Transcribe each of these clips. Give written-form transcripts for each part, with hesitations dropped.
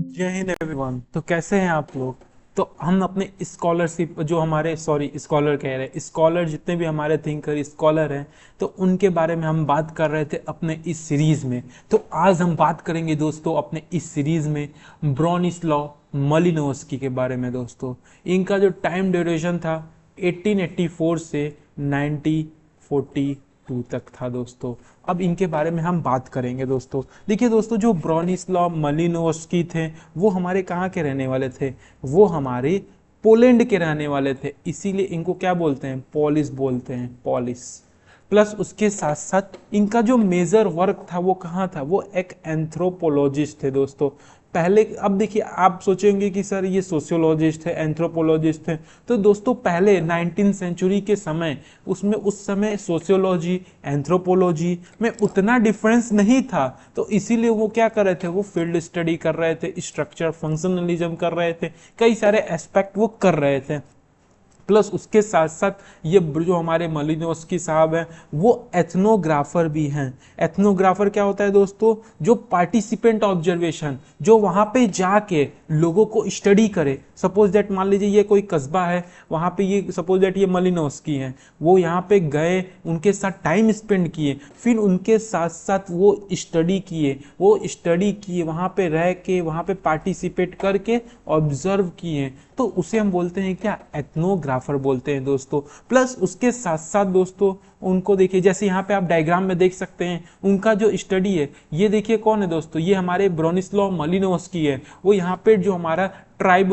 जय हिंद एवरीवन। तो कैसे हैं आप लोग। तो हम अपने स्कॉलरशिप जो हमारे स्कॉलर कह रहे हैं, स्कॉलर जितने भी हमारे थिंकर स्कॉलर हैं, तो उनके बारे में हम बात कर रहे थे अपने इस सीरीज में। तो आज हम बात करेंगे दोस्तों अपने इस सीरीज में ब्रोनिस्लॉ मलिनोव्स्की के बारे में। दोस्तों इनका जो टाइम ड्यूरेशन था 1884 से 1942 तक था दोस्तों। अब इनके बारे में हम बात करेंगे दोस्तों। देखिए दोस्तों, जो ब्रोनिस्लॉव मलिनोव्स्की थे वो हमारे कहाँ के रहने वाले थे, वो हमारे पोलैंड के रहने वाले थे। इसीलिए इनको क्या बोलते हैं, पॉलिश बोलते हैं, पॉलिश। प्लस उसके साथ साथ इनका जो मेजर वर्क था वो कहाँ था, वो एक एंथ्रोपोलॉजिस्ट थे दोस्तों। पहले अब देखिए, आप सोचेंगे कि सर ये सोशियोलॉजिस्ट है, एंथ्रोपोलॉजिस्ट है। तो दोस्तों पहले 19 सेंचुरी के समय उसमें उस समय सोशियोलॉजी एंथ्रोपोलॉजी में उतना डिफरेंस नहीं था। तो इसीलिए वो क्या कर रहे थे, वो फील्ड स्टडी कर रहे थे, स्ट्रक्चर फंक्शनलिज्म कर रहे थे, कई सारे एस्पेक्ट वो कर रहे थे। प्लस उसके साथ साथ ये जो हमारे मलिनोव्स्की साहब हैं वो एथनोग्राफर भी हैं। एथनोग्राफर क्या होता है दोस्तों, जो पार्टिसिपेंट ऑब्जर्वेशन, जो वहाँ पे जाके लोगों को स्टडी करे। सपोज दैट मान लीजिए ये कोई कस्बा है, वहाँ पे ये सपोज दैट ये मलिनोव्स्की हैं, वो यहाँ पे गए, उनके साथ टाइम स्पेंड किए, फिर उनके साथ साथ वो स्टडी किए, वहाँ पे रह के, वहाँ पे पार्टिसिपेट करके ऑब्जर्व किए। तो उसे हम बोलते हैं क्या, एथनोग्राफर बोलते हैं दोस्तों। प्लस उसके साथ साथ दोस्तों उनको देखिए, जैसे यहाँ पे आप डायग्राम में देख सकते हैं उनका जो स्टडी है, ये देखिए कौन है दोस्तों, ये हमारे ब्रोनिस्लॉव मलिनोव्स्की है। वो यहाँ पे जो हमारा ट्राइब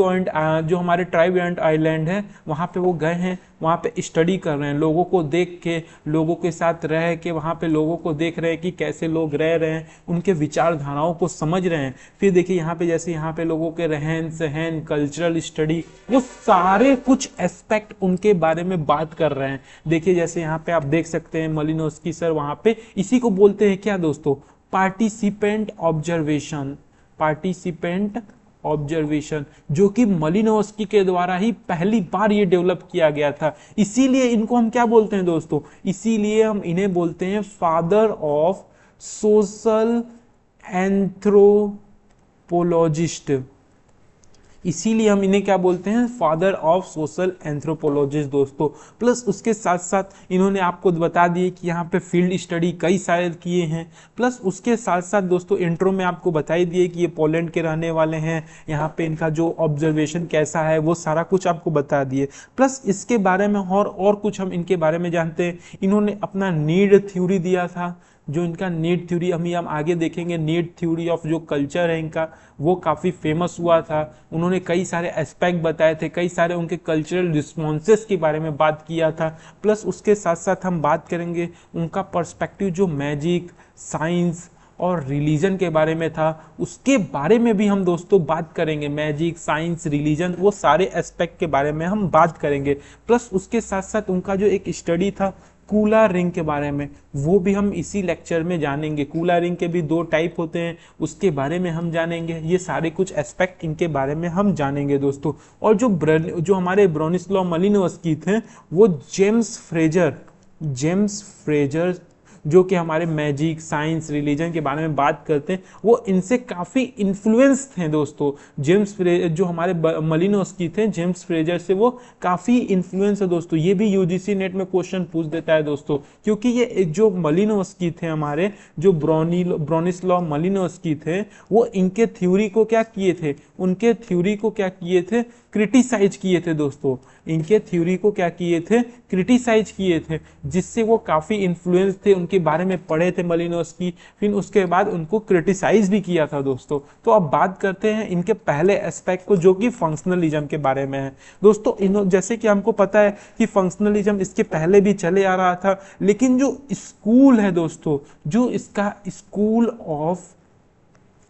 एंड आइलैंड है वहाँ पे वो गए हैं, वहाँ पे स्टडी कर रहे हैं, लोगों को देख के, लोगों के साथ रह के, वहाँ पे लोगों को देख रहे हैं कि कैसे लोग रह रहे हैं, उनके विचारधाराओं को समझ रहे हैं। फिर देखिए यहाँ पे, जैसे यहाँ पे लोगों के रहन सहन, कल्चरल स्टडी, वो सारे कुछ एस्पेक्ट उनके बारे में बात कर रहे हैं। देखिए जैसे यहाँ पे आप देख सकते हैं मलिनोव्स्की सर वहाँ पे, इसी को बोलते हैं क्या दोस्तों, पार्टिसिपेंट ऑब्जर्वेशन। पार्टिसिपेंट ऑब्जर्वेशन जो कि मलिनोव्स्की के द्वारा ही पहली बार ये डेवलप किया गया था। इसीलिए इनको हम क्या बोलते हैं दोस्तों, इसीलिए हम इन्हें बोलते हैं फादर ऑफ सोशल एंथ्रोपोलॉजिस्ट। इसीलिए हम इन्हें क्या बोलते हैं, फादर ऑफ सोशल एंथ्रोपोलॉजिस्ट दोस्तों। प्लस उसके साथ साथ इन्होंने आपको बता दिए कि यहाँ पे फील्ड स्टडी कई सारे किए हैं। प्लस उसके साथ साथ दोस्तों इंट्रो में आपको बताई दिए कि ये पोलैंड के रहने वाले हैं, यहाँ पे इनका जो ऑब्जर्वेशन कैसा है वो सारा कुछ आपको बता दिए। प्लस इसके बारे में और कुछ हम इनके बारे में जानते हैं। इन्होंने अपना नीड थ्योरी दिया था, जो इनका नीड थ्योरी हम आगे देखेंगे। नीड थ्योरी ऑफ जो कल्चर है इनका, वो काफ़ी फेमस हुआ था। उन्होंने कई सारे एस्पेक्ट बताए थे, कई सारे उनके कल्चरल रिस्पॉन्सेस के बारे में बात किया था। प्लस उसके साथ साथ हम बात करेंगे उनका पर्सपेक्टिव जो मैजिक, साइंस और रिलीजन के बारे में था, उसके बारे में भी हम दोस्तों बात करेंगे। मैजिक, साइंस, रिलीजन, वो सारे एस्पेक्ट के बारे में हम बात करेंगे। प्लस उसके साथ साथ उनका जो एक स्टडी था कूला रिंग के बारे में, वो भी हम इसी लेक्चर में जानेंगे। कूला रिंग के भी 2 टाइप होते हैं, उसके बारे में हम जानेंगे। ये सारे कुछ एस्पेक्ट इनके बारे में हम जानेंगे दोस्तों। और जो हमारे ब्रोनिस्लॉव मलिनोव्स्की थे, वो जेम्स फ्रेजर जो कि हमारे मैजिक, साइंस, रिलीजन के बारे में बात करते हैं, वो इनसे काफ़ी इन्फ्लुएंस थे दोस्तों। जो हमारे मलिनोव्स्की थे, जेम्स फ्रेजर से वो काफ़ी इन्फ्लुएंस है दोस्तों। ये भी यूजीसी नेट में क्वेश्चन पूछ देता है दोस्तों, क्योंकि ये जो मलिनोव्स्की थे हमारे, जो ब्रोनिस्लॉव मलिनोव्स्की थे, वो इनके थ्योरी को क्या किए थे, उनके थ्योरी को क्या किए थे, क्रिटिसाइज किए थे दोस्तों। इनके थ्योरी को क्या किए थे, क्रिटिसाइज किए थे, जिससे वो काफ़ी इन्फ्लुएंस थे, उनके बारे में पढ़े थे मलिनोव्स्की, फिर उसके बाद उनको क्रिटिसाइज भी किया था दोस्तों। तो अब बात करते हैं इनके पहले एस्पेक्ट को, जो कि फंक्शनलिज्म के बारे में है दोस्तों। जैसे कि हमको पता है कि फंक्शनलिज्म इसके पहले भी चले आ रहा था, लेकिन जो स्कूल है दोस्तों, जो इसका स्कूल ऑफ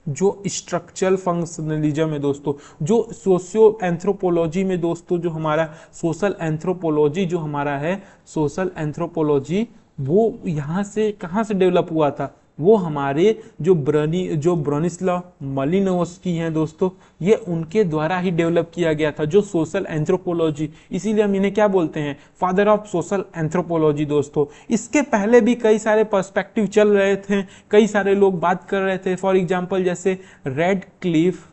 जो स्ट्रक्चरल फंक्शनलिज्म है दोस्तों, जो सोशियो एंथ्रोपोलॉजी में दोस्तों, जो हमारा सोशल एंथ्रोपोलॉजी जो हमारा है, सोशल एंथ्रोपोलॉजी, वो यहाँ से कहाँ से डेवलप हुआ था, वो हमारे जो ब्रोनिस्लॉव मलिनोव्स्की हैं दोस्तों, ये उनके द्वारा ही डेवलप किया गया था, जो सोशल एंथ्रोपोलॉजी। इसीलिए हम इन्हें क्या बोलते हैं, फादर ऑफ सोशल एंथ्रोपोलॉजी दोस्तों। इसके पहले भी कई सारे पर्सपेक्टिव चल रहे थे, कई सारे लोग बात कर रहे थे। फॉर एग्जाम्पल जैसे रेड क्लिफ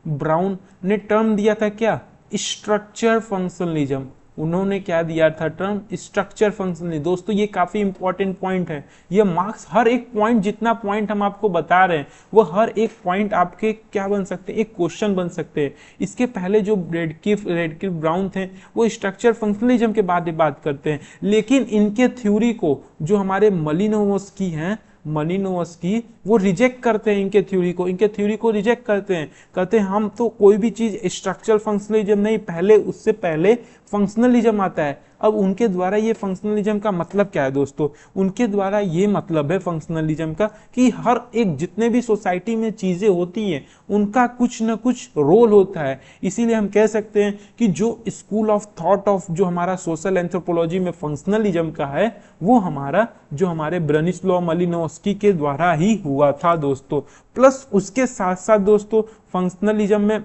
ब्राउन ने टर्म दिया था क्या, स्ट्रक्चर फंक्शनलिज्म। उन्होंने क्या दिया था टर्म, स्ट्रक्चर फंक्शनलिज्म। दोस्तों ये काफी इंपॉर्टेंट पॉइंट है, ये मार्क्स हर एक पॉइंट, जितना पॉइंट हम आपको बता रहे हैं वो हर एक पॉइंट आपके क्या बन सकते हैं, एक क्वेश्चन बन सकते हैं। इसके पहले जो रेडक्लिफ ब्राउन थे वो स्ट्रक्चर फंक्शनलिज्म के बारे में बात करते हैं, लेकिन इनके थ्योरी को जो हमारे मलिनोवस्की हैं, मलिनोवस्की वो रिजेक्ट करते हैं इनके थ्योरी को रिजेक्ट करते हैं, कहते हैं हम तो कोई भी चीज स्ट्रक्चरल फंक्शनलिज्म नहीं, पहले उससे पहले फंक्शनलिज्म आता है। अब उनके द्वारा ये फंक्शनलिज्म का मतलब क्या है दोस्तों, उनके द्वारा ये मतलब है फंक्शनलिज्म का कि हर एक जितने भी सोसाइटी में चीजें होती हैं उनका कुछ ना कुछ रोल होता है। इसीलिए हम कह सकते हैं कि जो स्कूल ऑफ थॉट ऑफ जो हमारा सोशल एंथ्रोपोलॉजी में फंक्शनलिज्म का है वो हमारा जो हमारे ब्रानिस्लाव मालिनोव्स्की के द्वारा ही हुआ था दोस्तों। प्लस उसके साथ साथ दोस्तों फंक्शनलिज्म में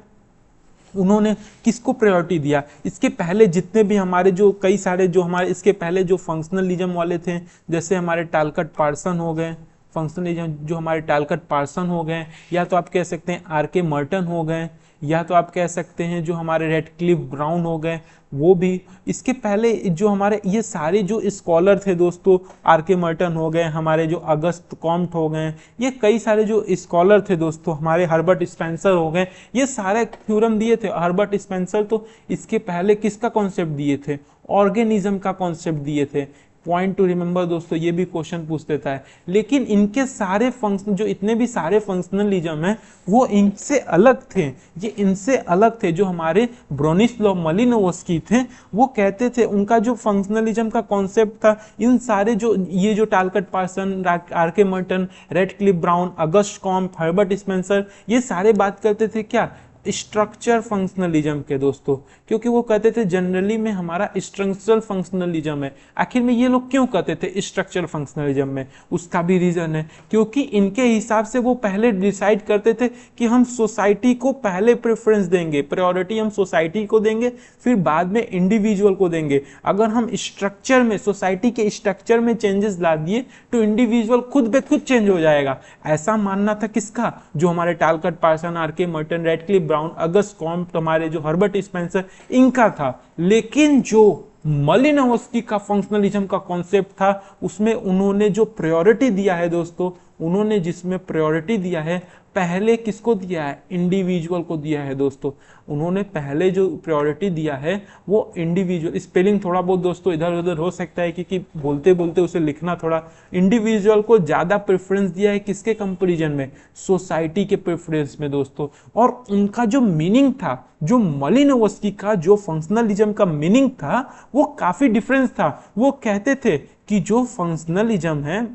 उन्होंने किसको प्रायोरिटी दिया, इसके पहले जितने भी हमारे जो कई सारे जो हमारे इसके पहले जो फंक्शनलिज्म वाले थे, जैसे हमारे टालकट पार्सन हो गए, फंक्शनलिज्म जो हमारे टालकट पार्सन हो गए, या तो आप कह सकते हैं आर.के. मर्टन हो गए, या तो आप कह सकते हैं जो हमारे रेडक्लिफ ब्राउन हो गए वो भी। इसके पहले जो हमारे ये सारे जो स्कॉलर थे दोस्तों, आर.के. मर्टन हो गए, हमारे जो अगस्त कॉम्ट हो गए, ये कई सारे जो स्कॉलर थे दोस्तों, हमारे हर्बर्ट स्पेंसर हो गए, ये सारे थ्योरम दिए थे। हर्बर्ट स्पेंसर तो इसके पहले किसका कॉन्सेप्ट दिए थे, ऑर्गेनिज्म का कॉन्सेप्ट दिए थे। पॉइंट टू रिमेंबर दोस्तों, ये भी क्वेश्चन पूछ देता है। लेकिन इनके सारे फंक्शन जो इतने भी सारे फंक्शनलिज्म है वो इनसे अलग थे, ये इनसे अलग थे। जो हमारे ब्रोनिस्लाव मालिनोव्स्की थे वो कहते थे, उनका जो फंक्शनलिज्म का कॉन्सेप्ट था, इन सारे जो ये जो Talcott Parson, R K. Merton, Radcliffe Brown, August Comte, Herbert Spencer, ये सारे बात करते थे क्या, स्ट्रक्चर फंक्शनलिज्म के दोस्तों, क्योंकि वो कहते थे जनरली में हमारा स्ट्रक्चरल फंक्शनलिज्म है। आखिर में ये लोग क्यों कहते थे स्ट्रक्चरल फंक्शनलिज्म में, उसका भी रीजन है, क्योंकि इनके हिसाब से वो पहले डिसाइड करते थे कि हम सोसाइटी को पहले प्रेफरेंस देंगे, प्रायोरिटी हम सोसाइटी को देंगे, फिर बाद में इंडिविजुअल को देंगे। अगर हम स्ट्रक्चर में, सोसाइटी के स्ट्रक्चर में चेंजेस ला दिए तो इंडिविजुअल खुद ब खुद चेंज हो जाएगा। ऐसा मानना था किसका, जो हमारे Talcott Parson, R K. Merton, Radcliffe Brown, August Comte, हमारे जो हर्बर्ट स्पेंसर, इनका था। लेकिन जो मालिनोव्स्की का फंक्शनलिज्म का कॉन्सेप्ट था उसमें उन्होंने जो प्रायोरिटी दिया है दोस्तों, उन्होंने जिसमें प्रायोरिटी दिया है, पहले किसको दिया है, इंडिविजुअल को दिया है दोस्तों। उन्होंने पहले जो प्रायोरिटी दिया है वो इंडिविजुअल, स्पेलिंग थोड़ा बहुत दोस्तों इधर उधर हो सकता है क्योंकि बोलते बोलते उसे लिखना थोड़ा, इंडिविजुअल को ज्यादा प्रेफरेंस दिया है किसके कंपैरिजन में, सोसाइटी के प्रेफरेंस में दोस्तों। और उनका जो मीनिंग था, जो मालिनोव्स्की का जो फंक्शनलिज्म का मीनिंग था वो काफी डिफरेंस था। वो कहते थे कि जो फंक्शनलिज्म है,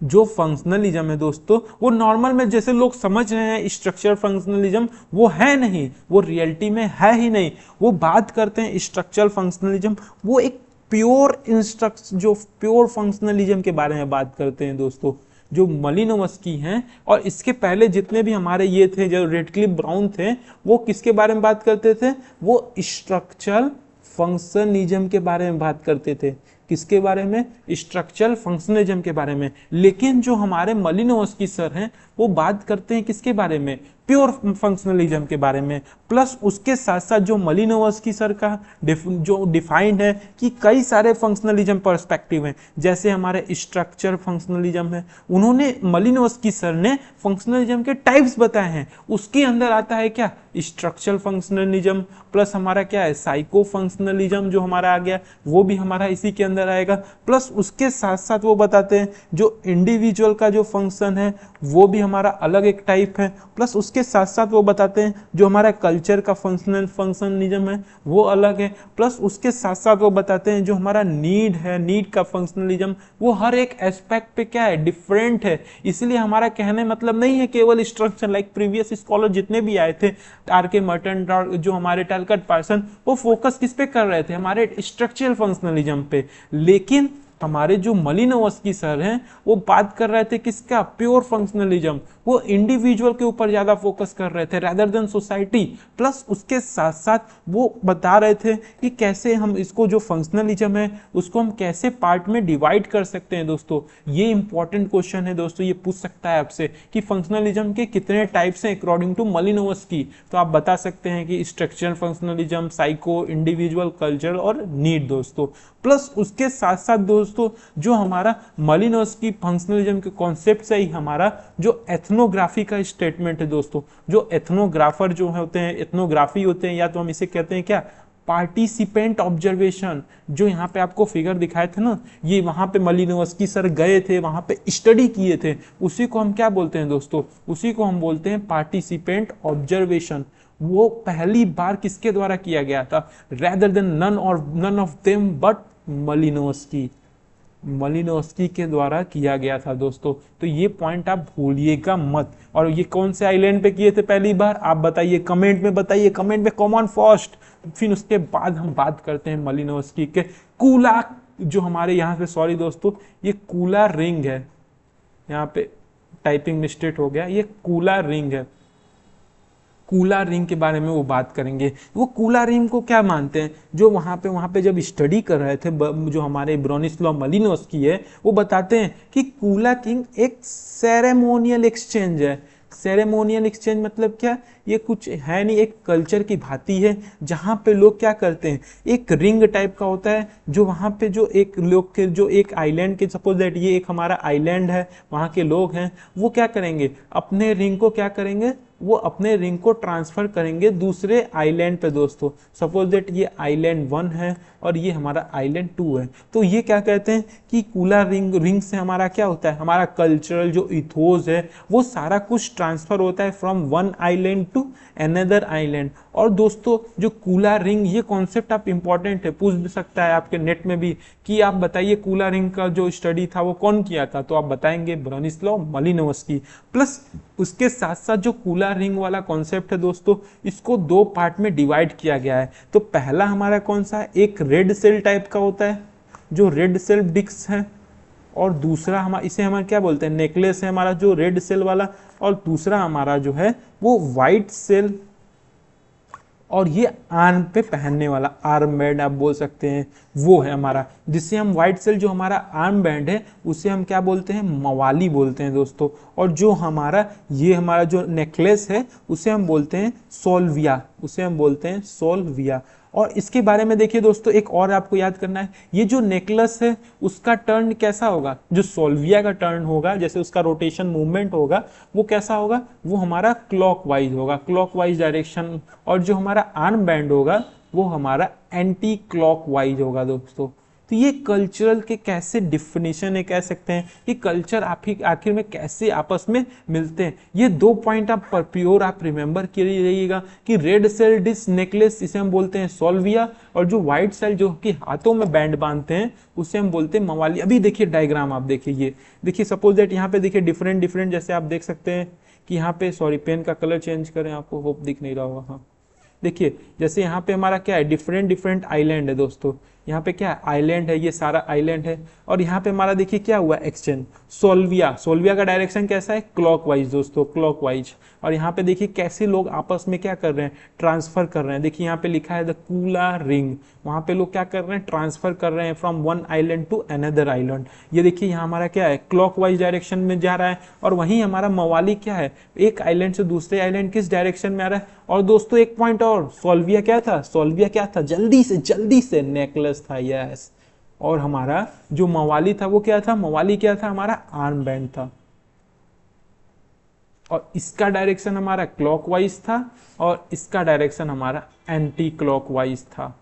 जो फंक्शनलिज्म है दोस्तों, वो नॉर्मल में जैसे लोग समझ रहे हैं स्ट्रक्चर फंक्शनलिज्म, वो है नहीं, वो रियलिटी में है ही नहीं। वो बात करते हैं स्ट्रक्चरल फंक्शनलिज्म, वो एक प्योर जो प्योर फंक्शनलिज्म के बारे में बात करते हैं दोस्तों, जो मालिनोव्स्की हैं। और इसके पहले जितने भी हमारे ये थे, जो रेडक्लिफ ब्राउन थे, वो किसके बारे में बात करते थे, वो स्ट्रक्चरल फंक्शनलिज्म के बारे में बात करते थे। किसके बारे में, स्ट्रक्चरल फंक्शनलिज्म के बारे में। लेकिन जो हमारे मालिनोव्स्की सर हैं वो बात करते हैं किसके बारे में, प्योर फंक्शनलिज्म के बारे में। प्लस उसके साथ साथ जो मालिनोव्स्की सर का जो डिफाइंड है कि कई सारे फंक्शनलिज्म पर्सपेक्टिव हैं, जैसे हमारे स्ट्रक्चर फंक्शनलिज्म है, उन्होंने मालिनोव्स्की सर ने फंक्शनलिज्म के टाइप्स बताए हैं। उसके अंदर आता है क्या, स्ट्रक्चरल फंक्शनलिज्म, प्लस हमारा क्या है, साइको फंक्शनलिज्म जो हमारा आ गया, वो भी हमारा इसी के अंदर आएगा। प्लस उसके साथ साथ वो बताते हैं जो इंडिविजुअल का जो फंक्शन है वो भी हमारा अलग एक टाइप है। प्लस उसके साथ साथ वो बताते हैं जो हमारा कल्चर का फंक्शनलिज्म है वो अलग है। प्लस उसके साथ साथ वो बताते हैं जो हमारा नीड है, नीड का फंक्शनलिज्म, वो हर एक एस्पेक्ट पे क्या है, डिफरेंट है। इसलिए हमारा कहने मतलब नहीं है केवल स्ट्रक्चर, लाइक प्रीवियस स्कॉलर जितने भी आए थे, आर.के. मर्टन, जो हमारे टालकट पार्सन, वो फोकस किस पे कर रहे थे, हमारे स्ट्रक्चरल फंक्शनलिज्म पे। लेकिन हमारे जो मलिनोवस्की सर हैं वो बात कर रहे थे किसका, प्योर फंक्शनलिज्म। वो इंडिविजुअल के ऊपर ज्यादा फोकस कर रहे थे रेदर देन सोसाइटी। प्लस उसके साथ साथ वो बता रहे थे कि कैसे हम इसको जो फंक्शनलिज्म है उसको हम कैसे पार्ट में डिवाइड कर सकते हैं। दोस्तों ये इंपॉर्टेंट क्वेश्चन है दोस्तों, ये पूछ सकता है आपसे कि फंक्शनलिज्म के कितने टाइप्स हैं अकॉर्डिंग टू मलिनोवस्की। तो आप बता सकते हैं कि structural functionalism, psycho, individual, cultural और नीड दोस्तों। प्लस उसके साथ साथ दोस्तों जो हमारा मलिनोवस्की फंक्शनलिज्म के कॉन्सेप्ट से ही हमारा जो एथनोग्राफी का स्टेटमेंट है दोस्तों, जो एथनोग्राफर जो होते हैं, एथनोग्राफी होते हैं, या तो हम इसे कहते हैं क्या, पार्टिसिपेंट ऑब्जर्वेशन। जो यहाँ पे आपको फिगर दिखाए थे ना, ये वहां पे मलिनोवस्की सर गए थे, वहां पे स्टडी किए थे, उसी को हम क्या बोलते हैं दोस्तों, उसी को हम बोलते हैं पार्टिसिपेंट ऑब्जर्वेशन। वो पहली बार किसके द्वारा किया गया था, rather than none of them but Malinowski, Malinowski के द्वारा किया गया था दोस्तों। तो ये पॉइंट आप भूलिएगा मत। और ये कौन से आइलैंड पे किए थे पहली बार, आप बताइए, कमेंट में बताइए, कमेंट में कॉमन फर्स्ट। फिर उसके बाद हम बात करते हैं मलिनोवस्की के कूला, जो हमारे यहाँ पे, सॉरी दोस्तों, ये कूला रिंग है, यहाँ पे टाइपिंग मिस्टेक हो गया, ये कूला रिंग है। कूला रिंग के बारे में वो बात करेंगे। वो कूला रिंग को क्या मानते हैं, जो वहाँ पे जब स्टडी कर रहे थे जो हमारे ब्रोनिस्लाव मलिनोवस्की है, वो बताते हैं कि कूला किंग एक सेरेमोनियल एक्सचेंज है। सेरेमोनियल एक्सचेंज मतलब क्या, ये कुछ है नहीं, एक कल्चर की भांति है जहाँ पे लोग क्या करते हैं, एक रिंग टाइप का होता है जो वहाँ पे जो एक लोग के, जो एक आइलैंड के, सपोज दैट ये एक हमारा आइलैंड है, वहाँ के लोग हैं, वो क्या करेंगे, अपने रिंग को क्या करेंगे, वो अपने रिंग को ट्रांसफर करेंगे दूसरे आइलैंड पे दोस्तों। सपोज दैट ये आइलैंड 1 है और ये हमारा आइलैंड 2 है, तो ये क्या कहते हैं कि कूला रिंग से हमारा क्या होता है, हमारा कल्चरल जो इथोस है वो सारा कुछ ट्रांसफर होता है from one island to another island. और दोस्तों जो कूला रिंग, ये कॉन्सेप्ट आप इंपॉर्टेंट है, पूछ भी सकता है आपके नेट में भी कि आप बताइए कूला रिंग का जो स्टडी था वो कौन किया था, तो आप बताएंगे ब्रोनिस्लाव मलिनोवस्की। प्लस उसके साथ साथ जो कूला रिंग वाला कॉन्सेप्ट है दोस्तों, इसको 2 पार्ट में डिवाइड किया गया है। तो पहला हमारा कौन सा है, एक रेड सेल टाइप का होता है, जो रेड सेल डिस्क है, और दूसरा हमारा, इसे हम क्या बोलते हैं, नेकलेस है हमारा जो रेड सेल वाला, और दूसरा हमारा जो है वो व्हाइट सेल, और ये आर्म पे पहनने वाला आर्म बैंड आप बोल सकते हैं, वो है हमारा, जिससे हम व्हाइट सेल, जो हमारा आर्म बैंड है उसे हम क्या बोलते हैं, मवाली बोलते हैं दोस्तों। और जो हमारा ये हमारा जो नेकलेस है उसे हम बोलते हैं सोल्विया, उसे हम बोलते हैं सोल्विया। और इसके बारे में देखिए दोस्तों, एक और आपको याद करना है, ये जो नेकलेस है उसका टर्न कैसा होगा, जो सोल्विया का टर्न होगा, जैसे उसका रोटेशन मूवमेंट होगा वो कैसा होगा, वो हमारा क्लॉकवाइज होगा, क्लॉकवाइज डायरेक्शन। और जो हमारा आर्म बैंड होगा वो हमारा एंटी क्लॉकवाइज होगा दोस्तों। तो ये कल्चरल के कैसे डिफिनेशन है, कह सकते हैं कि कल्चर आखिर में कैसे आपस में मिलते हैं। ये 2 पॉइंट आप प्योर आप रिमेंबर कर रहिएगा कि रेड सेल डिस्क नेकलेस, इसे हम बोलते हैं सोल्विया, और जो व्हाइट सेल जो कि हाथों में बैंड बांधते हैं उसे हम बोलते हैं मवाली। अभी देखिए डायग्राम, आप देखिए, ये देखिए, सपोज दैट यहाँ पे देखिए डिफरेंट जैसे आप देख सकते हैं कि यहाँ पे, सॉरी पेन का कलर चेंज करें, आपको होप दिख नहीं रहा होगा, हाँ देखिए, जैसे यहाँ पे हमारा क्या है, डिफरेंट आइलैंड है दोस्तों, यहाँ पे क्या आइलैंड है, ये सारा आइलैंड है। और यहाँ पे हमारा देखिए क्या हुआ, एक्सचेंज, सोल्विया का डायरेक्शन कैसा है, क्लॉकवाइज दोस्तों, क्लॉकवाइज। और यहाँ पे देखिए कैसे लोग आपस में क्या कर रहे हैं, ट्रांसफर कर रहे हैं। देखिए यहाँ पे लिखा है द कूला रिंग, वहाँ पे लोग क्या कर रहे हैं, ट्रांसफर कर रहे हैं from one island to another island. ये देखिए यहाँ हमारा क्या है, क्लॉकवाइज डायरेक्शन में जा रहा है। और वहीं हमारा मवाली क्या है, एक आइलैंड से दूसरे आइलैंड किस डायरेक्शन में आ रहा है। और दोस्तों एक पॉइंट और, सोल्विया क्या था, जल्दी से नेकलेस था, यस। और हमारा जो मवाली था वो क्या था, हमारा आर्म बैंड था। और इसका डायरेक्शन हमारा क्लॉकवाइज था और इसका डायरेक्शन हमारा एंटी क्लॉकवाइज था।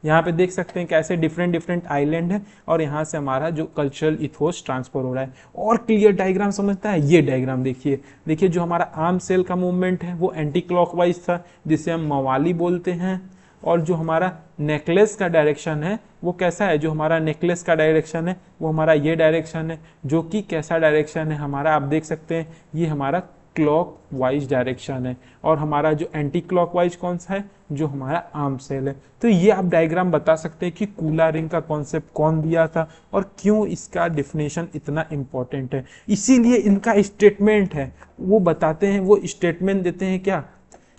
यहाँ पे देख सकते हैं कैसे डिफरेंट आइलैंड है और यहाँ से हमारा जो कल्चरल इथोस ट्रांसफर हो रहा है। और क्लियर डायग्राम समझता है, ये डायग्राम देखिए जो हमारा आर्म सेल का मूवमेंट है वो एंटी क्लॉकवाइज था, जिसे हम मवाली बोलते हैं। और जो हमारा नेकलेस का डायरेक्शन है वो कैसा है, जो हमारा नेकलेस का डायरेक्शन है वो हमारा ये डायरेक्शन है, जो कि कैसा डायरेक्शन है हमारा, आप देख सकते हैं ये हमारा क्लॉक वाइज डायरेक्शन है, और हमारा जो एंटी क्लॉक वाइज कौन सा है, जो हमारा आर्म सेल है। तो ये आप डायग्राम बता सकते हैं कि कूला रिंग का कॉन्सेप्ट कौन दिया था और क्यों इसका डिफिनेशन इतना इंपॉर्टेंट है। इसीलिए इनका स्टेटमेंट है, वो बताते हैं, वो स्टेटमेंट देते हैं क्या,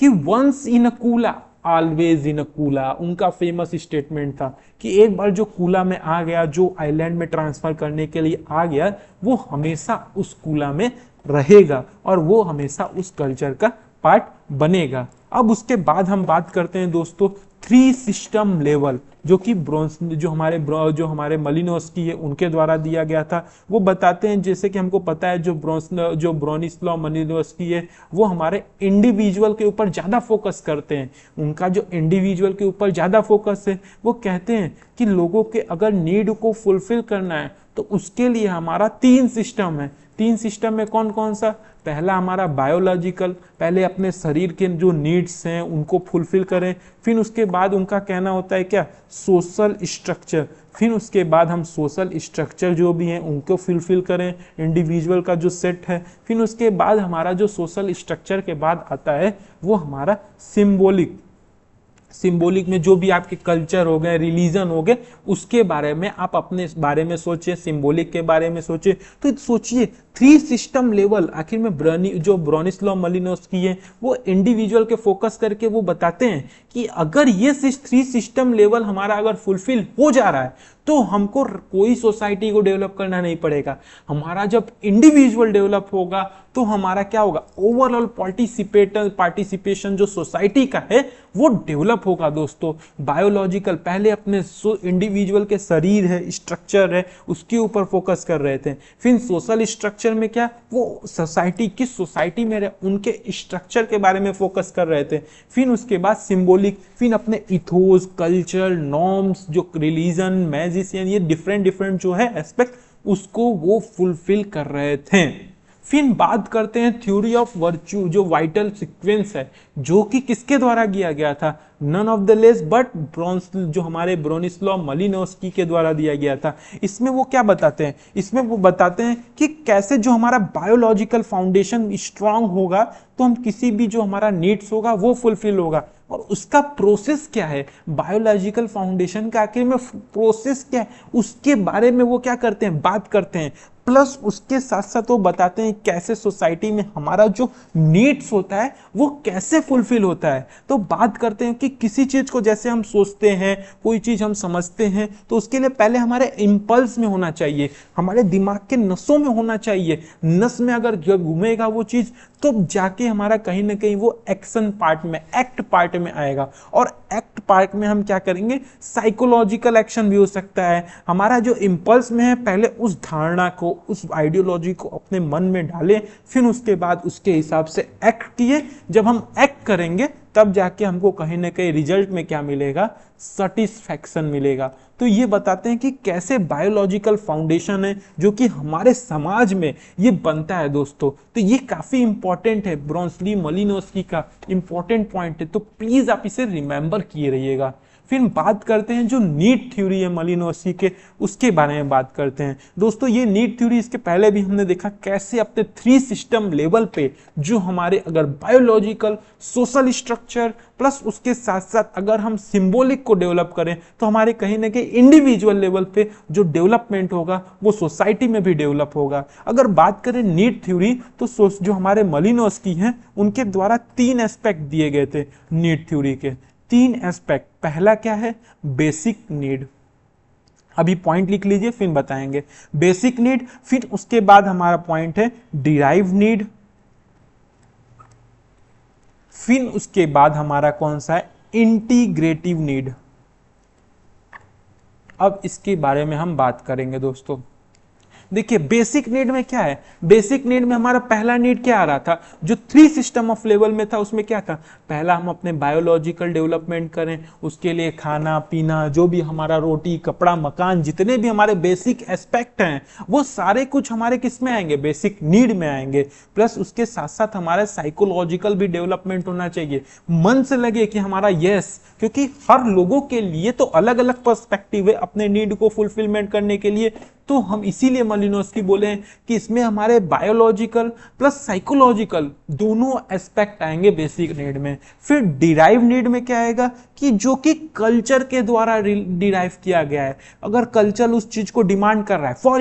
कि once in a कूला always in अ कूला। उनका फेमस स्टेटमेंट था कि एक बार जो कूला में आ गया, जो आइलैंड में ट्रांसफर करने के लिए आ गया, वो हमेशा उस कूला में रहेगा और वो हमेशा उस कल्चर का पार्ट बनेगा। अब उसके बाद हम बात करते हैं दोस्तों थ्री सिस्टम लेवल, जो कि जो हमारे मलिनोव्स्की है उनके द्वारा दिया गया था। वो बताते हैं, जैसे कि हमको पता है जो ब्रोनिस्लाव मलिनोव्स्की है वो हमारे इंडिविजुअल के ऊपर ज्यादा फोकस करते हैं। उनका जो इंडिविजुअल के ऊपर ज्यादा फोकस है, वो कहते हैं कि लोगों के अगर नीड को फुलफिल करना है तो उसके लिए हमारा 3 सिस्टम है। 3 सिस्टम में कौन कौन सा, पहला हमारा बायोलॉजिकल, पहले अपने शरीर के जो नीड्स हैं उनको फुलफिल करें, फिर उसके बाद उनका कहना होता है क्या, सोशल स्ट्रक्चर, फिर उसके बाद हम सोशल स्ट्रक्चर जो भी हैं उनको फुलफिल करें, इंडिविजुअल का जो सेट है। फिर उसके बाद हमारा जो सोशल स्ट्रक्चर के बाद आता है वो हमारा सिंबॉलिक में जो भी आपके कल्चर हो गए, रिलीजन हो गए, उसके बारे में आप अपने बारे में सोचिए, सिंबॉलिक के बारे में सोचिए। तो सोचिए 3 सिस्टम लेवल, आखिर में ब्रोनिस्लाव मलिनोव्स्की है वो इंडिविजुअल के फोकस करके वो बताते हैं कि अगर ये 3 सिस्टम लेवल हमारा अगर फुलफिल हो जा रहा है तो हमको कोई सोसाइटी को डेवलप करना नहीं पड़ेगा। हमारा जब इंडिविजुअल डेवलप होगा तो हमारा क्या होगा, ओवरऑल पार्टिसिपेशन जो सोसाइटी का है वो डेवलप होगा दोस्तों। बायोलॉजिकल, पहले अपने इंडिविजुअल के शरीर है, स्ट्रक्चर है, उसके ऊपर फोकस कर रहे थे। फिर सोशल स्ट्रक्चर में क्या, वो सोसाइटी, किस सोसाइटी में रहे उनके स्ट्रक्चर के बारे में फोकस कर रहे थे। फिर उसके बाद सिंबॉलिक, फिर अपने इथोस, कल्चर, नॉर्म्स, जो रिलीजन, मैजिशियन, ये डिफरेंट जो है एस्पेक्ट, उसको वो फुलफिल कर रहे थे। फिर बात करते हैं थ्योरी ऑफ वर्च्यू, जो वाइटल सीक्वेंस है, जो कि किसके द्वारा किया गया था, none of the less but जो हमारे ब्रोनिस्लाव मलिनोव्स्की के द्वारा दिया गया था। इसमें वो क्या बताते हैं, इसमें वो बताते हैं कि कैसे जो हमारा बायोलॉजिकल फाउंडेशन स्ट्रांग होगा तो हम किसी भी जो हमारा नीड्स होगा वो फुलफिल होगा। और उसका प्रोसेस क्या है, बायोलॉजिकल फाउंडेशन का आखिर में प्रोसेस क्या है, उसके बारे में वो क्या करते हैं, बात करते हैं। प्लस उसके साथ साथ वो बताते हैं कैसे सोसाइटी में हमारा जो नीड्स होता है वो कैसे फुलफिल होता है। तो बात करते हैं कि किसी चीज को जैसे हम सोचते हैं, कोई चीज हम समझते हैं, तो उसके लिए पहले हमारे इंपल्स में होना चाहिए, हमारे दिमाग के नसों में होना चाहिए। नस में अगर घूमेगा वो चीज तो जाके हमारा कहीं ना कहीं वो एक्शन पार्ट में, एक्ट पार्ट में आएगा। और एक्ट पार्ट में हम क्या करेंगे, साइकोलॉजिकल एक्शन भी हो सकता है। हमारा जो इंपल्स में है, पहले उस धारणा को, उस आइडियोलॉजी को अपने मन में डालें, फिर उसके बाद उसके हिसाब से एक्ट किए। जब हम एक्ट करेंगे तब जाके हमको कहीं ना कहीं रिजल्ट में क्या मिलेगा, सेटिस्फैक्शन मिलेगा। तो ये बताते हैं कि कैसे बायोलॉजिकल फाउंडेशन है जो कि हमारे समाज में ये बनता है दोस्तों। तो ये काफी इंपॉर्टेंट है, ब्रोनिस्लाव मलिनोव्स्की का इंपॉर्टेंट पॉइंट है, तो प्लीज आप इसे रिमेंबर किए रहिएगा। फिर बात करते हैं जो नीड थ्योरी है मलिनोव्स्की के, उसके बारे में बात करते हैं दोस्तों। ये नीड थ्योरी, इसके पहले भी हमने देखा कैसे अपने 3 सिस्टम लेवल पे जो हमारे अगर बायोलॉजिकल, सोशल स्ट्रक्चर प्लस उसके साथ साथ अगर हम सिंबॉलिक को डेवलप करें तो हमारे कहीं ना कहीं इंडिविजुअल लेवल पे जो डेवलपमेंट होगा वो सोसाइटी में भी डेवलप होगा। अगर बात करें नीड थ्योरी तो जो हमारे मलिनोव्स्की हैं उनके द्वारा 3 एस्पेक्ट दिए गए थे नीड थ्योरी के, 3 एस्पेक्ट। पहला क्या है, बेसिक नीड, अभी पॉइंट लिख लीजिए फिर बताएंगे। बेसिक नीड, फिर उसके बाद हमारा पॉइंट है डिराइव नीड, फिर उसके बाद हमारा कौन सा है, इंटीग्रेटिव नीड। अब इसके बारे में हम बात करेंगे दोस्तों। देखिए बेसिक नीड में क्या है, बेसिक नीड में हमारा पहला नीड क्या आ रहा था, जो 3 सिस्टम ऑफ लेवल में था उसमें क्या था, पहला हम अपने बायोलॉजिकल डेवलपमेंट करें, उसके लिए खाना पीना, जो भी हमारा रोटी कपड़ा मकान, जितने भी हमारे बेसिक एस्पेक्ट हैं वो सारे कुछ हमारे किस में आएंगे, बेसिक नीड में आएंगे। प्लस उसके साथ साथ हमारे साइकोलॉजिकल भी डेवलपमेंट होना चाहिए, मन से लगे कि हमारा यस, क्योंकि हर लोगों के लिए तो अलग अलग पर्सपेक्टिव है अपने नीड को फुलफिलमेंट करने के लिए। तो हम इसीलिए मालिनोव्स्की बोले हैं कि इसमें हमारे बायोलॉजिकल प्लस साइकोलॉजिकल दोनों एस्पेक्ट आएंगे बेसिक नीड में। फिर डिराइव नीड में क्या आएगा कि जो कि कल्चर के द्वारा डिराइव किया गया है। अगर कल्चर उस चीज को डिमांड कर रहा है, फॉर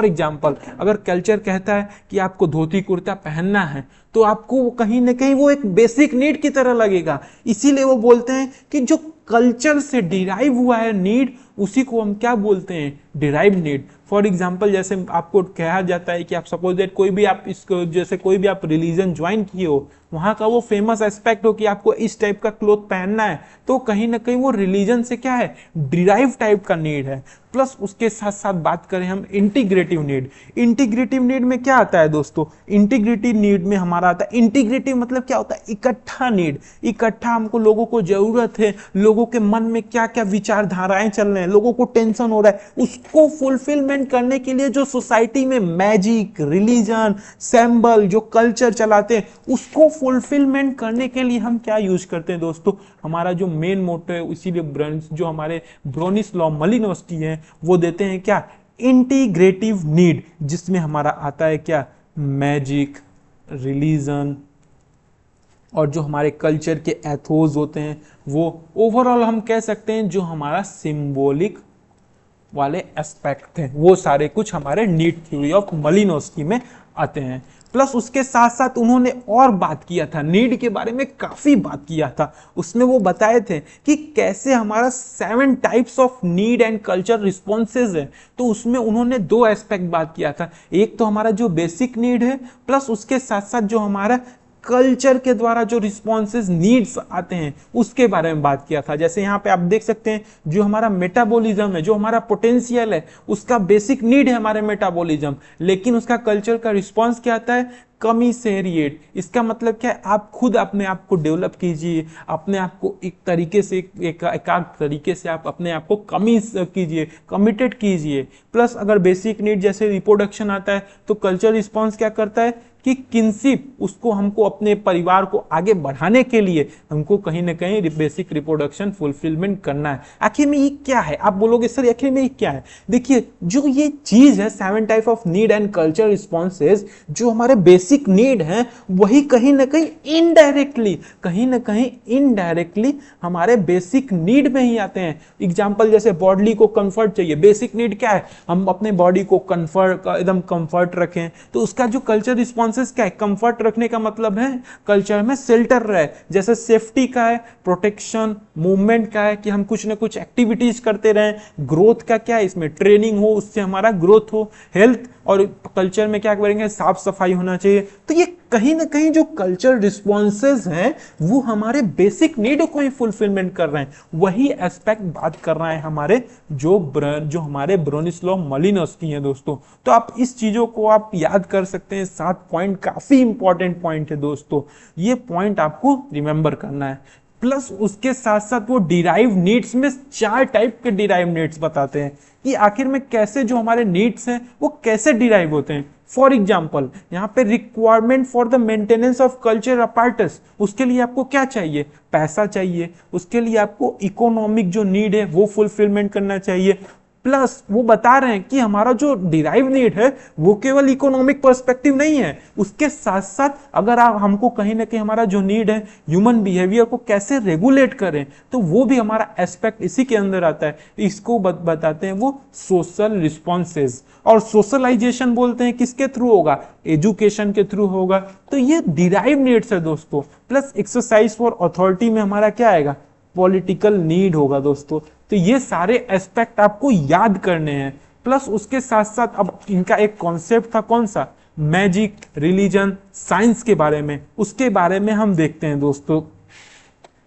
एग्जाम्पल अगर कल्चर कहता है कि आपको धोती कुर्ता पहनना है, तो आपको कहीं ना कहीं वो एक बेसिक नीड की तरह लगेगा। इसीलिए वो बोलते हैं कि जो कल्चर से डिराइव हुआ है नीड, उसी को हम क्या बोलते हैं, डिराइव नीड। फॉर एग्जाम्पल जैसे आपको कहा जाता है कि आप सपोज दैट कोई भी आप इसको जैसे कोई भी आप रिलीजन ज्वाइन किए हो, वहां का वो फेमस एस्पेक्ट हो कि आपको इस टाइप का क्लोथ पहनना है, तो कहीं ना कहीं वो रिलीजन से क्या है, डिराइव टाइप का नीड है। प्लस उसके साथ साथ बात करें हम इंटीग्रेटिव नीड। इंटीग्रेटिव नीड में क्या आता है दोस्तों, इंटीग्रेटिव नीड में हमारा आता है, इंटीग्रेटिव मतलब क्या होता है, इकट्ठा नीड। इकट्ठा हमको लोगों को जरूरत है, लोगों के मन में क्या क्या विचारधाराएं चल रहे हैं, लोगों को टेंशन हो रहा है, उसको फुलफिलमेंट करने के लिए जो सोसाइटी में मैजिक, रिलीजन, सिंबल, जो कल्चर चलाते हैं, उसको फुलफिलमेंट करने के लिए हम क्या यूज करते हैं दोस्तों, हमारा जो मेन मोटो है, इसीलिए जो हमारे ब्रोनिस्लॉव मालिनोव्स्की है वो देते हैं क्या, इंटीग्रेटिव नीड, जिसमें हमारा आता है क्या, मैजिक, रिलीजन और जो हमारे कल्चर के एथोस होते हैं, वो ओवरऑल हम कह सकते हैं जो हमारा सिंबॉलिक वाले एस्पेक्ट थे, वो सारे कुछ हमारे नीड थ्योरी ऑफ मालिनोव्स्की में आते हैं। प्लस उसके साथ साथ उन्होंने और बात किया था, नीड के बारे में काफी बात किया था। उसमें वो बताए थे कि कैसे हमारा 7 types of need and culture responses है। तो उसमें उन्होंने 2 एस्पेक्ट बात किया था, एक तो हमारा जो बेसिक नीड है, प्लस उसके साथ साथ जो हमारा कल्चर के द्वारा जो रिस्पॉन्सेज नीड्स आते हैं उसके बारे में बात किया था। जैसे यहाँ पे आप देख सकते हैं जो हमारा मेटाबॉलिज्म है, जो हमारा पोटेंशियल है, उसका बेसिक नीड है हमारे मेटाबॉलिज्म, लेकिन उसका कल्चर का रिस्पॉन्स क्या आता है, कमिसेरिएट। इसका मतलब क्या है, आप खुद अपने आप को डेवलप कीजिए, अपने आप को एक तरीके से एकाग्र तरीके से आप अपने आप को कीजिए, कमिटेड कीजिए। प्लस अगर बेसिक नीड जैसे रिप्रोडक्शन आता है, तो कल्चर रिस्पॉन्स क्या करता है कि किनशिप, उसको हमको अपने परिवार को आगे बढ़ाने के लिए हमको कहीं ना कहीं बेसिक रिप्रोडक्शन फुलफिलमेंट करना है। आखिर में ये क्या है, आप बोलोगे सर आखिर में ये क्या है। देखिए जो ये चीज है 7 type of need and culture responses, जो हमारे बेसिक नीड है, वही कहीं ना कहीं इनडायरेक्टली हमारे बेसिक नीड में ही आते हैं। एग्जाम्पल जैसे बॉडी को कंफर्ट चाहिए, बेसिक नीड क्या है, हम अपने बॉडी को कंफर्ट एकदम कंफर्ट रखें, तो उसका जो कल्चर रिस्पॉन्सेज क्या है, कंफर्ट रखने का मतलब है कल्चर में शेल्टर रहे। जैसे सेफ्टी का है, प्रोटेक्शन, मूवमेंट का है कि हम कुछ ना कुछ एक्टिविटीज करते रहें, ग्रोथ का क्या है, इसमें ट्रेनिंग हो, उससे हमारा ग्रोथ हो, हेल्थ, और कल्चर में क्या करेंगे, साफ सफाई होना चाहिए। तो ये कहीं ना कहीं जो कल्चर रिस्पॉन्सेज हैं वो हमारे बेसिक नीड को ही फुलफिलमेंट कर रहे हैं। वही एस्पेक्ट बात कर रहा है हमारे जो हमारे ब्रोनिस्लॉव मालिनोव्स्की हैं दोस्तों। तो आप इस चीजों को आप याद कर सकते हैं, 7 पॉइंट काफी इंपॉर्टेंट पॉइंट है दोस्तों, ये पॉइंट आपको रिमेंबर करना है। प्लस उसके साथ साथ वो डिराइव नीड्स में 4 टाइप के डिराइव नीड्स बताते हैं कि आखिर में कैसे जो हमारे नीड्स हैं वो कैसे डिराइव होते हैं। फॉर एग्जाम्पल यहाँ पे requirement for the maintenance of culture apparatus, उसके लिए आपको क्या चाहिए, पैसा चाहिए। उसके लिए आपको इकोनॉमिक जो नीड है वो फुलफिलमेंट करना चाहिए। प्लस वो बता रहे हैं कि हमारा जो डिराइव नीड है वो केवल इकोनॉमिक पर्सपेक्टिव नहीं है, उसके साथ साथ अगर आप हमको कहीं ना कहीं हमारा जो नीड है ह्यूमन बिहेवियर को कैसे रेगुलेट करें, तो वो भी हमारा एस्पेक्ट इसी के अंदर आता है। इसको बताते हैं वो सोशल रिस्पॉन्सेज, और सोशलाइजेशन बोलते हैं किसके थ्रू होगा, एजुकेशन के थ्रू होगा। तो ये डिराइव नीड्स है दोस्तों। प्लस एक्सरसाइज फॉर अथॉरिटी में हमारा क्या आएगा, पॉलिटिकल नीड होगा दोस्तों। तो ये सारे एस्पेक्ट आपको याद करने हैं। प्लस उसके साथ साथ अब इनका एक कॉन्सेप्ट था, कौन सा, मैजिक, रिलीजन, साइंस के बारे में, उसके बारे में हम देखते हैं दोस्तों।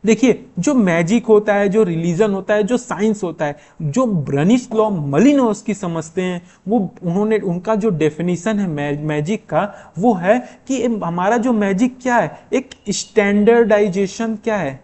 देखिए जो मैजिक होता है, जो रिलीजन होता है, जो साइंस होता है, जो ब्रोनिस्लॉव मालिनोव्स्की समझते हैं, वो उनका जो डेफिनेशन है मैजिक का, वो है कि हमारा जो मैजिक क्या है, एक स्टैंडर्डाइजेशन क्या है,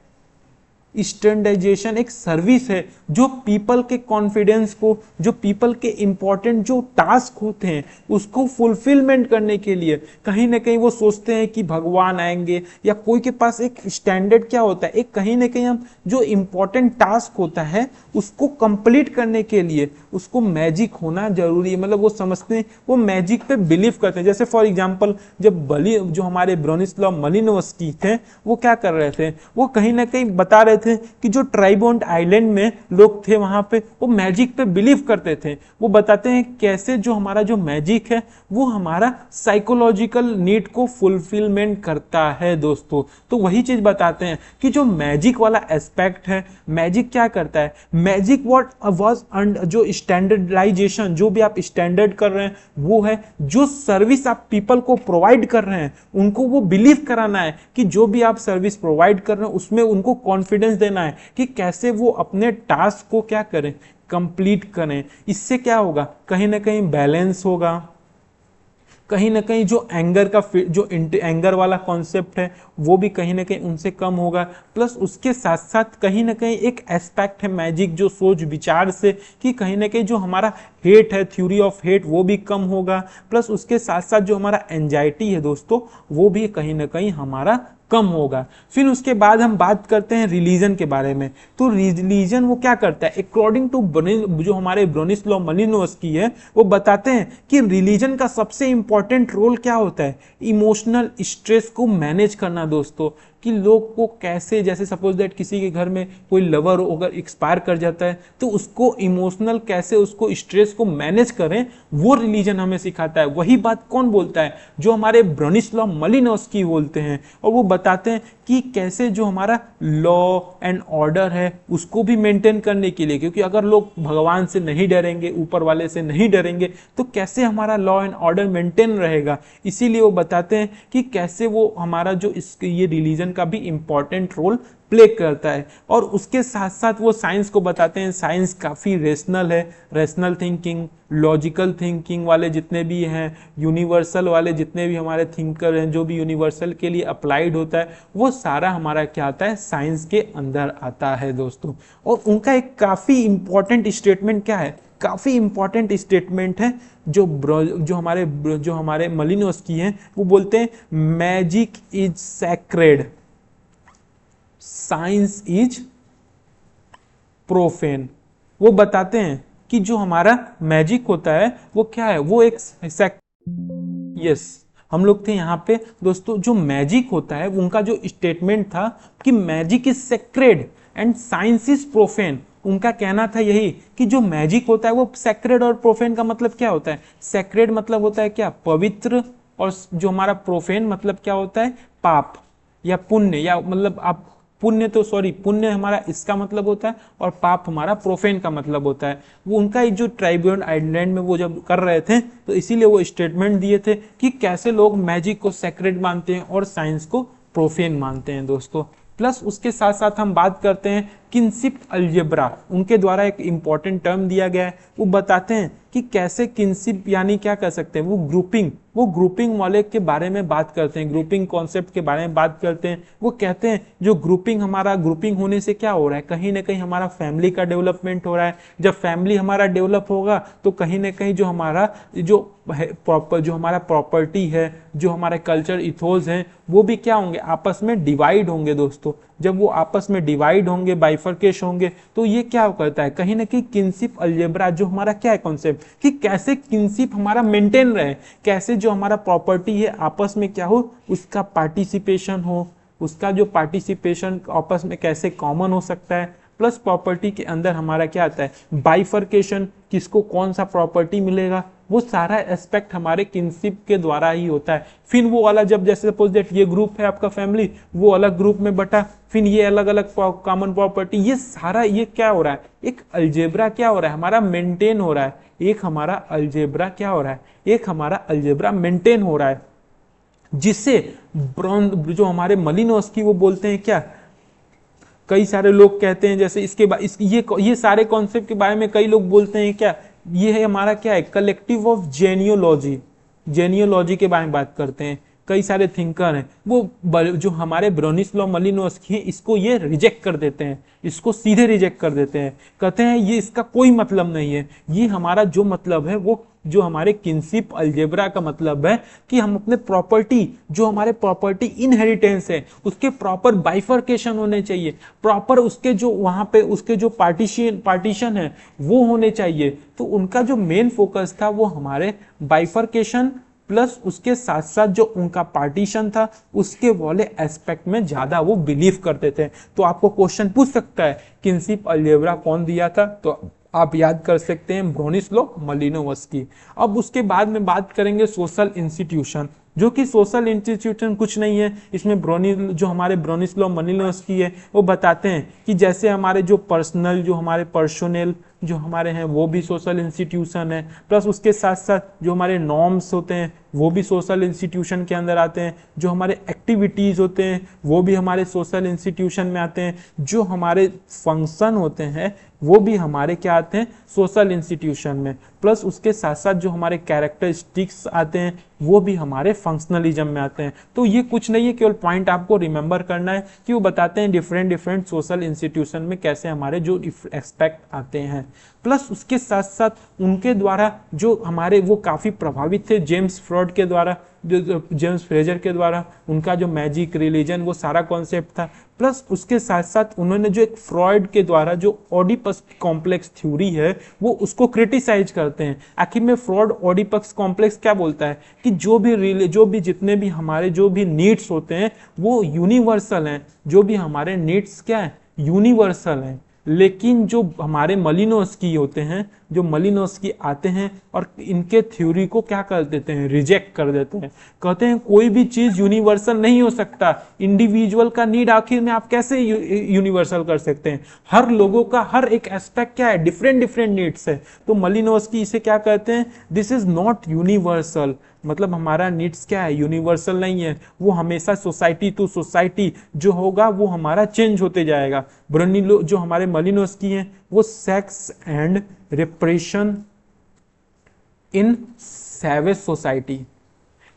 स्टैंडर्डाइजेशन एक सर्विस है जो पीपल के कॉन्फिडेंस को, जो पीपल के इंपॉर्टेंट जो टास्क होते हैं उसको फुलफिलमेंट करने के लिए कहीं ना कहीं वो सोचते हैं कि भगवान आएंगे, या कोई के पास एक स्टैंडर्ड क्या होता है, एक कहीं ना कहीं हम जो इंपॉर्टेंट टास्क होता है उसको कंप्लीट करने के लिए उसको मैजिक होना जरूरी है। मतलब वो समझते हैं, वो मैजिक पे बिलीव करते हैं। जैसे फॉर एग्जांपल जब जो हमारे ब्रोनिस्लाव मालिनोव्स्की थे वो क्या कर रहे थे, वो कहीं ना कहीं बता रहे थे कि जो ट्राइबॉन्ड आइलैंड में लोग थे वहां पे वो मैजिक पे बिलीव करते थे। वो बताते हैं कैसे जो हमारा जो मैजिक है वो हमारा साइकोलॉजिकल नीड को फुलफिलमेंट करता है दोस्तों। तो वही चीज बताते हैं कि जो मैजिक वाला एस्पेक्ट है, मैजिक क्या करता है, मैजिक व्हाट वाज जो स्टैंडर्डाइजेशन, जो भी आप स्टैंडर्ड कर रहे हैं वो है जो सर्विस आप पीपल को प्रोवाइड कर रहे हैं उनको वो बिलीव कराना है कि जो भी आप सर्विस प्रोवाइड कर रहे हैं उसमें उनको कॉन्फिडेंस देना है कि कैसे वो अपने टास्क को क्या करें, कंप्लीट करें। इससे क्या होगा, कहीं ना कहीं बैलेंस होगा, कहीं ना कहीं जो एंगर का जो एंगर वाला कॉन्सेप्ट है वो भी कहीं ना कहीं उनसे कम होगा। प्लस उसके साथ साथ कहीं ना कहीं एक एस्पेक्ट है मैजिक जो सोच विचार से कि कहीं ना कहीं जो हमारा हेट है, थ्योरी ऑफ हेट, वो भी कम होगा। प्लस उसके साथ साथ जो हमारा एंजाइटी है दोस्तों वो भी कहीं ना कहीं हमारा कम होगा। फिर उसके बाद हम बात करते हैं रिलीजन के बारे में। तो रिलीजन वो क्या करता है, अकॉर्डिंग टू जो हमारे ब्रोनिस्लाव मालिनोव्स्की है वो बताते हैं कि रिलीजन का सबसे इंपॉर्टेंट रोल क्या होता है, इमोशनल स्ट्रेस को मैनेज करना दोस्तों। कि लोग को कैसे, जैसे सपोज दैट किसी के घर में कोई लवर अगर एक्सपायर कर जाता है तो उसको इमोशनल कैसे उसको स्ट्रेस को मैनेज करें वो रिलीजन हमें सिखाता है। वही बात कौन बोलता है, जो हमारे ब्रोनिस्लाव मालिनोव्स्की बोलते हैं। और वो बताते हैं कि कैसे जो हमारा लॉ एंड ऑर्डर है उसको भी मेंटेन करने के लिए, क्योंकि अगर लोग भगवान से नहीं डरेंगे, ऊपर वाले से नहीं डरेंगे तो कैसे हमारा लॉ एंड ऑर्डर मेंटेन रहेगा। इसीलिए वो बताते हैं कि कैसे वो हमारा जो ये रिलीजन का भी इंपॉर्टेंट रोल प्ले करता है। और उसके साथ साथ वो साइंस को बताते हैं, साइंस काफी रेशनल है, रेशनल थिंकिंग, लॉजिकल थिंकिंग वाले जितने भी हैं, यूनिवर्सल वाले जितने भी हमारे थिंकर हैं, जो भी यूनिवर्सल के लिए अप्लाइड होता है वो सारा हमारा क्या आता है, साइंस के अंदर आता है दोस्तों। और उनका एक काफी इंपॉर्टेंट स्टेटमेंट क्या है, काफी इंपॉर्टेंट स्टेटमेंट है जो हमारे मालिनोव्स्की हैं वो बोलते हैं magic is sacred, science is profane. वो बताते हैं कि जो हमारा मैजिक होता है वो क्या है, वो एक यस हम लोग थे यहाँ पे दोस्तों। जो मैजिक होता है उनका जो स्टेटमेंट था कि magic is sacred and science is profane. उनका कहना था यही कि जो मैजिक होता है वो सेक्रेड, और प्रोफेन का मतलब क्या होता है, सेक्रेड मतलब होता है क्या, पवित्र, और जो हमारा प्रोफेन मतलब क्या होता है, पाप या पुण्य, या मतलब आप पुण्य तो सॉरी पुण्य हमारा इसका मतलब होता है और पाप हमारा प्रोफेन का मतलब होता है। वो उनका जो ट्राइबॉन्ड आइलैंड में वो जब कर रहे थे तो इसीलिए वो स्टेटमेंट दिए थे कि कैसे लोग मैजिक को सेक्रेड मानते हैं और साइंस को प्रोफेन मानते हैं दोस्तों। प्लस उसके साथ साथ हम बात करते हैं किनशिप अलजेब्रा, उनके द्वारा एक इंपॉर्टेंट टर्म दिया गया है। वो बताते हैं कि कैसे किनशिप यानी क्या कर सकते हैं, वो ग्रुपिंग वाले के बारे में बात करते हैं, ग्रुपिंग कॉन्सेप्ट के बारे में बात करते हैं। वो कहते हैं जो ग्रुपिंग होने से क्या हो रहा है, कहीं ना कहीं हमारा फैमिली का डेवलपमेंट हो रहा है। जब फैमिली हमारा डेवलप होगा तो कहीं ना कहीं जो हमारा प्रॉपर्टी है, जो हमारे कल्चर इथोस हैं वो भी क्या होंगे, आपस में डिवाइड होंगे दोस्तों। जब वो आपस में डिवाइड होंगे, बाइफरकेश होंगे, तो ये क्या करता है, कहीं ना कहीं किनशिप अलजेब्रा जो हमारा क्या है कॉन्सेप्ट, कि कैसे किनशिप हमारा मेंटेन रहे, कैसे जो हमारा प्रॉपर्टी है आपस में क्या हो, उसका पार्टिसिपेशन हो, उसका जो पार्टिसिपेशन आपस में कैसे कॉमन हो सकता है। प्लस प्रॉपर्टी के अंदर हमारा क्या आता है, बाइफरकेशन, किसको कौन सा प्रॉपर्टी मिलेगा, वो सारा एस्पेक्ट हमारे किनशिप के द्वारा ही होता है। फिर वो वाला जब जैसे सपोज दैट ये ग्रुप है आपका फैमिली, वो अलग ग्रुप में बटा, फिर ये अलग अलग कॉमन प्रॉपर्टी, ये सारा ये क्या हो रहा है, एक अलजेब्रा क्या हो रहा है हमारा मेंटेन हो रहा है, एक हमारा अलजेब्रा क्या हो रहा है, एक हमारा अलजेब्रा मेंटेन हो रहा है। जिससे जो हमारे मालिनोव्स्की वो बोलते हैं क्या, कई सारे लोग कहते हैं जैसे इसके ये सारे कॉन्सेप्ट के बारे में कई लोग बोलते हैं क्या, ये है हमारा क्या है, कलेक्टिव ऑफ जेनियोलॉजी के बारे में बात करते हैं। कई सारे थिंकर हैं, वो जो हमारे ब्रोनिस्लाव मालिनोव्स्की हैं इसको ये रिजेक्ट कर देते हैं, इसको सीधे रिजेक्ट कर देते हैं, कहते हैं ये इसका कोई मतलब नहीं है, ये हमारा जो मतलब है वो जो हमारे किनशिप अलजेब्रा का मतलब है कि हम अपने प्रॉपर्टी, जो हमारे प्रॉपर्टी इनहेरिटेंस है उसके प्रॉपर बाइफर्केशन होने चाहिए, प्रॉपर उसके जो वहां पे उसके जो पार्टीशन है वो होने चाहिए। तो उनका जो मेन फोकस था वो हमारे बाइफर्केशन प्लस उसके साथ साथ जो उनका पार्टीशन था उसके वाले एस्पेक्ट में ज्यादा वो बिलीव करते थे। तो आपको क्वेश्चन पूछ सकता है किनशिप अलजेब्रा कौन दिया था, तो आप याद कर सकते हैं ब्रोनिस्लाव मालिनोव्स्की। अब उसके बाद में बात करेंगे सोशल इंस्टीट्यूशन, जो कि सोशल इंस्टीट्यूशन कुछ नहीं है, इसमें जो हमारे ब्रोनिस्लाव मालिनोव्स्की है वो बताते हैं कि जैसे हमारे जो पर्सनल जो हमारे पर्सोनल जो हमारे हैं वो भी सोशल इंस्टीट्यूशन है, प्लस उसके साथ साथ जो हमारे नॉर्म्स होते हैं वो भी सोशल इंस्टीट्यूशन के अंदर आते हैं, जो हमारे एक्टिविटीज़ होते हैं वो भी हमारे सोशल इंस्टीट्यूशन में आते हैं, जो हमारे फंक्शन होते हैं वो भी हमारे क्या आते हैं सोशल इंस्टीट्यूशन में, प्लस उसके साथ साथ जो हमारे कैरेक्टरिस्टिक्स आते हैं वो भी हमारे फंक्शनलिज्म में आते हैं। तो ये कुछ नहीं है, केवल पॉइंट आपको रिमेंबर करना है कि वो बताते हैं डिफरेंट सोशल इंस्टीट्यूशन में कैसे हमारे जो एस्पेक्ट आते हैं। प्लस उसके साथ साथ उनके द्वारा जो हमारे वो काफ़ी प्रभावित थे जेम्स फ्रॉड के द्वारा, जो जेम्स फ्रेजर के द्वारा, उनका जो मैजिक रिलीजन वो सारा कॉन्सेप्ट था। प्लस उसके साथ साथ उन्होंने जो एक फ्रॉड के द्वारा जो ओडिपस कॉम्प्लेक्स थ्योरी है वो उसको क्रिटिसाइज करते हैं। आखिर में फ्रॉड ओडिपस कॉम्प्लेक्स क्या बोलता है कि जो भी जितने भी हमारे जो भी नीड्स होते हैं वो यूनिवर्सल हैं, जो भी हमारे नीड्स क्या है यूनिवर्सल हैं, लेकिन जो हमारे मालिनोव्स्की होते हैं, जो मालिनोव्स्की आते हैं और इनके थ्योरी को क्या कर देते हैं रिजेक्ट कर देते हैं, कहते हैं कोई भी चीज यूनिवर्सल नहीं हो सकता, इंडिविजुअल का नीड आखिर में आप कैसे यूनिवर्सल कर सकते हैं, हर लोगों का हर एक एस्पेक्ट क्या है डिफरेंट नीड्स है। तो मालिनोव्स्की इसे क्या कहते हैं दिस इज नॉट यूनिवर्सल, मतलब हमारा नीड्स क्या है यूनिवर्सल नहीं है, वो हमेशा सोसाइटी टू सोसाइटी जो होगा वो हमारा चेंज होते जाएगा। जो हमारे मालिनोव्स्की हैं वो sex and repression in savage society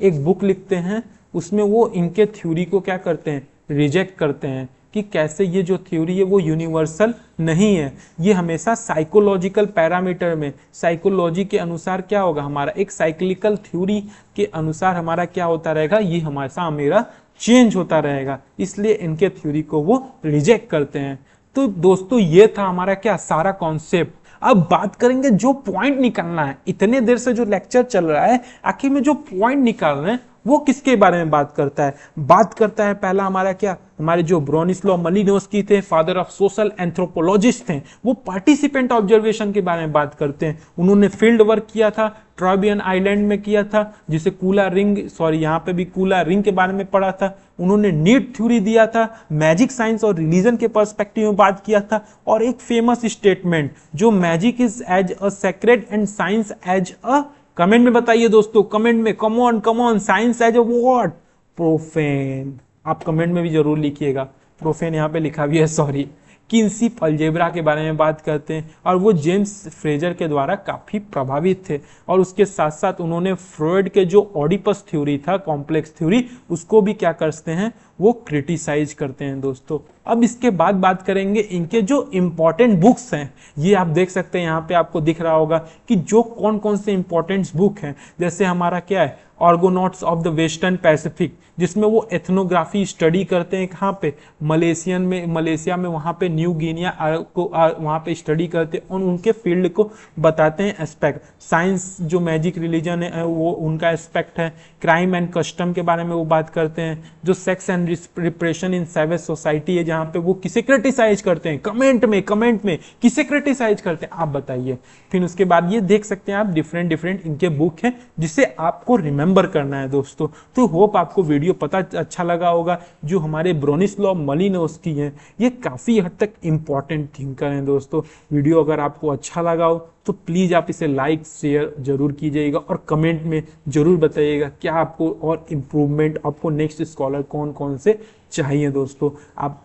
एक बुक लिखते हैं, उसमें वो इनके थ्योरी को क्या करते हैं रिजेक्ट करते हैं कि कैसे ये जो थ्योरी है वो यूनिवर्सल नहीं है, ये हमेशा साइकोलॉजिकल पैरामीटर में साइकोलॉजी के अनुसार क्या होगा हमारा एक साइक्लिकल थ्योरी के अनुसार हमारा क्या होता रहेगा, ये हमेशा मेरा चेंज होता रहेगा, इसलिए इनके थ्योरी को वो रिजेक्ट करते हैं। तो दोस्तों ये था हमारा क्या सारा कॉन्सेप्ट। अब बात करेंगे जो पॉइंट निकालना है, इतने देर से जो लेक्चर चल रहा है आखिर में जो पॉइंट निकाल रहे हैं वो किसके बारे में बात करता है, बात करता है पहला हमारा क्या हमारे जो ब्रोनिस्लाव मालिनोव्स्की थे फादर ऑफ सोशल एंथ्रोपोलॉजिस्ट थे, वो पार्टिसिपेंट ऑब्जर्वेशन के बारे में बात करते हैं। उन्होंने फील्ड वर्क किया था ट्राबियन आइलैंड में किया था, जिसे कूला रिंग यहाँ पे भी कूला रिंग के बारे में पढ़ा था। उन्होंने नीड थ्योरी दिया था, मैजिक साइंस और रिलीजन के पर्सपेक्टिव में बात किया था, और एक फेमस स्टेटमेंट जो magic is as a sacred and science as a, comment में बताइए दोस्तों, कमेंट में come on science as a what profane, आप कमेंट में भी जरूर लिखिएगा, प्रोफेन यहाँ पे लिखा भी है सॉरी। किनशिप अलजेब्रा के बारे में बात करते हैं और वो जेम्स फ्रेजर के द्वारा काफी प्रभावित थे, और उसके साथ साथ उन्होंने फ्रॉइड के जो ओडिपस थ्योरी था कॉम्प्लेक्स थ्योरी उसको भी क्या करते हैं वो क्रिटिसाइज करते हैं दोस्तों। अब इसके बाद बात करेंगे इनके जो इंपॉर्टेंट बुक्स हैं, ये आप देख सकते हैं यहाँ पे आपको दिख रहा होगा कि जो कौन कौन से इंपॉर्टेंट बुक हैं, जैसे हमारा क्या है आर्गोनॉट्स ऑफ द वेस्टर्न पैसिफिक, जिसमें वो एथनोग्राफी स्टडी करते हैं कहाँ पे मलेशिया में वहाँ पे न्यू गिनिया को वहाँ पे स्टडी करते हैं और उनके फील्ड को बताते हैं एस्पेक्ट। साइंस जो मैजिक रिलीजन है वो उनका एस्पेक्ट है। क्राइम एंड कस्टम के बारे में वो बात करते हैं। जो sex and repression in savage society है जहाँ पे वो किसे क्रिटिसाइज करते हैं, कमेंट में किसे क्रिटिसाइज करते हैं आप बताइए। फिर उसके बाद ये देख सकते हैं आप डिफरेंट इनके बुक हैं जिसे आपको रिमेंबर करना है दोस्तों। तो होप आपको वीडियो पता अच्छा लगा होगा। जो हमारे ब्रोनिस्लाव मालिनोव्स्की हैं ये काफी हद तक इंपॉर्टेंट थिंकर हैं दोस्तों। वीडियो अगर आपको अच्छा लगा हो तो प्लीज आप इसे लाइक शेयर जरूर कीजिएगा और कमेंट में जरूर बताइएगा क्या आपको और इम्प्रूवमेंट आपको नेक्स्ट स्कॉलर कौन कौन से चाहिए दोस्तों।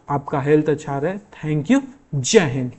आपका हेल्थ अच्छा रहे। Thank you. जय हिंद।